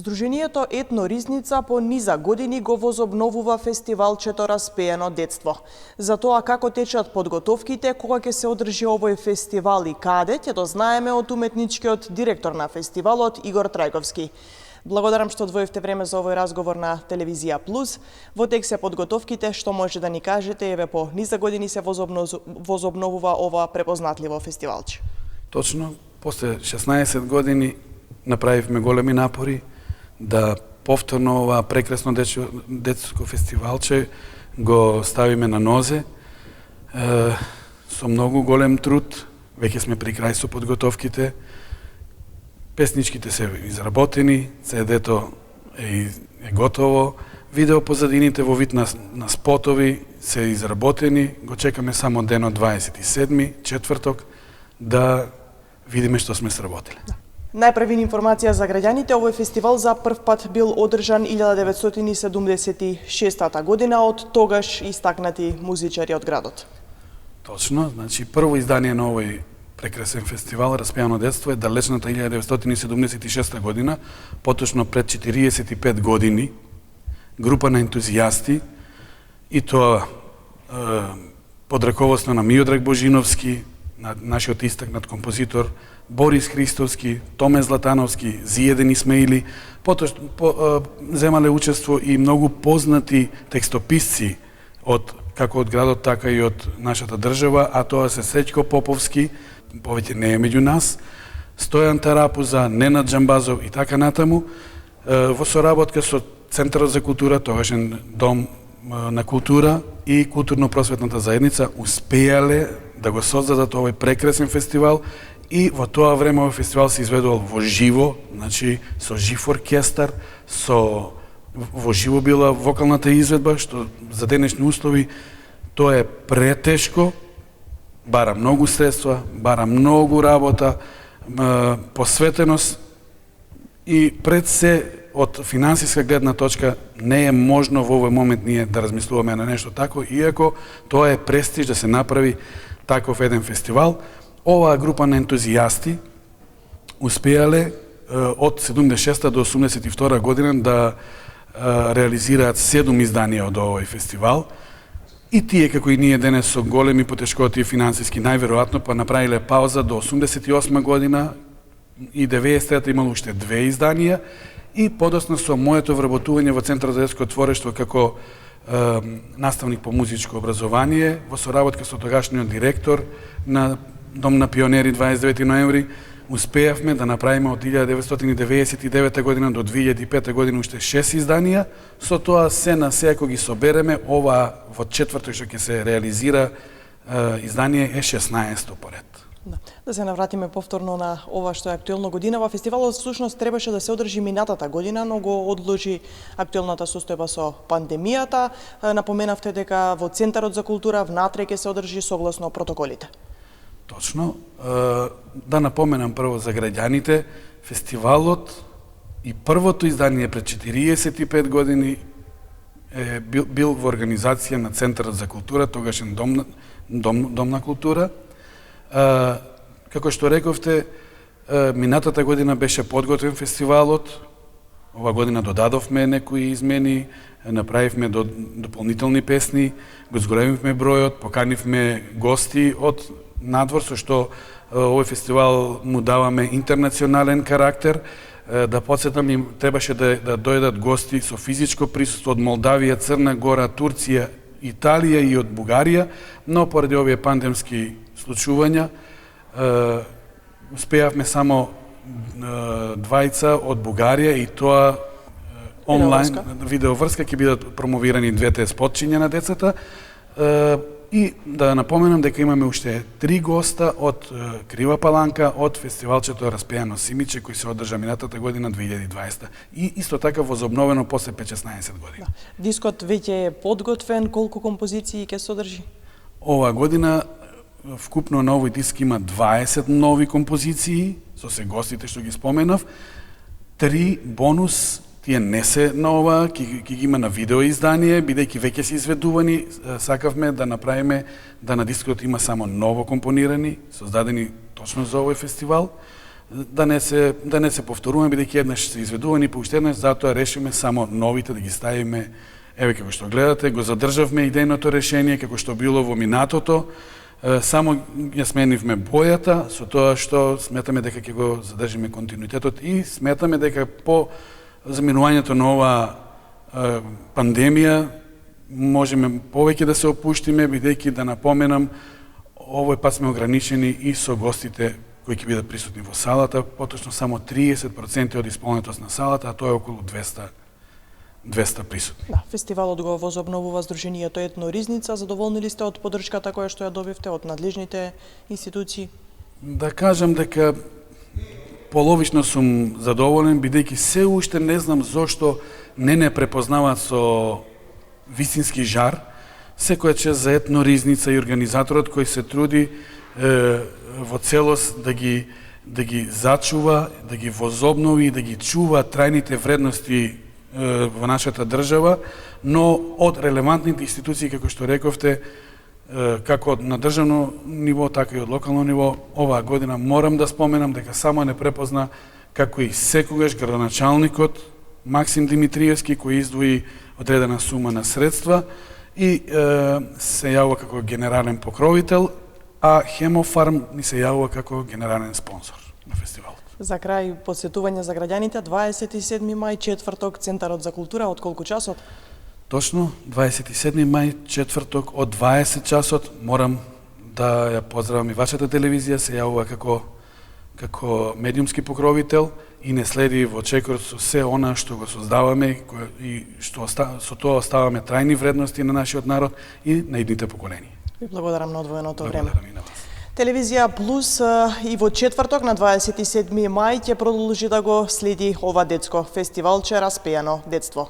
Здруженијето Етно Ризница по низа години го возобновува фестивалчето Распеено детство. За тоа како течат подготовките, кога ќе се одржи овој фестивал и каде, ќе дознаеме од уметничкиот директор на фестивалот Игор Трајковски. Благодарам што одвоивте време за овој разговор на Телевизија Плюс. Во тек се подготовките, што може да ни кажете, еве по низа години се возобновува ова препознатливо фестивалче. Точно, после 16 години направивме големи напори да повторно ова прекрасно детско фестивалче го ставиме на нозе. Со многу голем труд, веќе сме при крај со подготовките. Песничките се изработени, CD-то е готово, видео позадините во вид на спотови се изработени, го чекаме само денот 27, четврток, да видиме што сме сработили. Најпрви информација за граѓаните, овој фестивал за прв пат бил одржан 1976 година од тогаш истакнати музичари од градот. Точно, значи прво издание на овој прекрасен фестивал Распеано детство е далечната 1976 година, поточно пред 45 години, група на ентузијасти, и тоа под раководство на Миодраг Божиновски, нашиот истакнат композитор Борис Христовски, Томе Златановски, Зиеден Исмаили, земале учество и многу познати текстописци како од градот, така и од нашата држава, а тоа се Среќко Поповски, повеќе не е меѓу нас, Стојан Тарапуза, Ненад Джамбазов и така натаму, во соработка со Центарот за култура, тогашен дом на култура и културно-просветната заедница успеале да го создадат овој прекрасен фестивал, и во тоа време овој фестивал се изведувал во живо, значи со жив оркестар, во живо била вокалната изведба, што за денешни услови тоа е претешко, бара многу средства, бара многу работа, посветеност, и пред се од финансиска гледна точка не е можно во овој момент ние да размислуваме на нешто тако, иако тоа е престиж да се направи таков еден фестивал. Оваа група на ентузијасти успеале од 76 до 82 година да реализираат 7 изданија од овој фестивал, и тие, како и ние денес, со големи потешкоти финансиски, најверојатно па направиле пауза до 88 година, и 90-та имало уште 2 изданија, и подоцна со моето вработување во Центарот за детско творештво како наставник по музичко образование, во соработка со тогашниот директор на Дом на пионери 29 ноември, успеавме да направиме од 1999 година до 2005 година уште 6 изданија. Со тоа се на се, ако ги собереме, ова во четврток што ќе се реализира издание е 16-то поред. Да се навратиме повторно на ова што е актуелно годинава. Фестивалот всушност требаше да се одржи минатата година, но го одложи актуелната состојба со пандемијата. Напоменавте дека во Центарот за култура внатре ќе се одржи согласно протоколите. Точно. Да напоменам прво за граѓаните, фестивалот и првото издание пред 45 години бил во организација на Центарот за култура, тогашен дом на култура. Како што рековте, минатата година беше подготвен фестивалот, ова година додадовме некои измени, направивме дополнителни песни, го зголемивме бројот, поканивме гости од надвор, со што овој фестивал му даваме интернационален карактер. Да подсетам, им требаше да дојдат гости со физичко присуство од Молдавија, Црна Гора, Турција, Италија и од Бугарија, но поради овие пандемски случувања успеавме само двајца од Бугарија, и тоа онлайн видеоврска ќе бидат промовирани двете спотчиња на децата. И да напоменам дека имаме уште 3 госта од Крива Паланка, од фестивалчето Распеано Симиче, кој се одржа минатата година 2020. И исто така возобновено после 15-16 години. Дискот веќе е подготвен, колку композиции ќе содржи? Ова година вкупно на овој диск има 20 нови композиции, со се гостите што ги споменав, 3 бонус, тие не се на ова, ќе ги има на видео издание, бидејќи веќе се изведувани, сакавме да направиме да на дискот има само ново компонирани, создадени точно за овој фестивал. да не се повторуваме, бидејќи еднаш се изведувани, па уште еднаш, затоа решиме само новите да ги ставиме. Еве како што гледате, го задржавме идејното решение како што било во минатото, само ја сменивме бојата, со тоа што сметаме дека ќе го задржиме континуитетот и сметаме дека по заминувањето на оваа пандемија можеме повеќе да се опуштиме, бидејќи да напоменам, овој пат сме ограничени и со гостите кои ќе бидат присутни во салата, поточно само 30% од исполнетост на салата, а тоа е околу 200 присутни. Да, фестивалот го возобновува Сдруженијето Етно Ризница. Задоволни ли сте од поддршката која што ја добивте од надлежните институции? Да кажам дека половично сум задоволен, бидејќи се уште не знам зошто не препознаваат со вистински жар, секоја чест за Етно Ризница и организаторот кој се труди во целост да ги зачува, да ги возобнови, да ги чува трајните вредности во нашата држава, но од релевантните институции, како што рековте, како на државно ниво, така и од локално ниво, оваа година морам да споменам дека само не препозна, како и секогаш, градоначалникот Максим Димитриевски, кој издвои одредена сума на средства и се јавува како генерален покровител, а Хемофарм ни се јавува како генерален спонсор на фестивалот. За крај, подсетување за граѓаните, 27 мај, четврток, Центарот за култура, од колку часот? Точно, 27 мај, четврток, од 20 часот. Морам да ја поздравам и вашата телевизија, се јавува како медиумски покровител и не следи во чекор со се она што го создаваме и што со тоа оставаме трајни вредности на нашиот народ и на идните поколенија. Ви благодарам на одвоеното време. Благодарам и на вас. Телевизија Плюс и во четврток на 27 мај ќе продолжи да го следи ова детско фестивалче Распејано детство.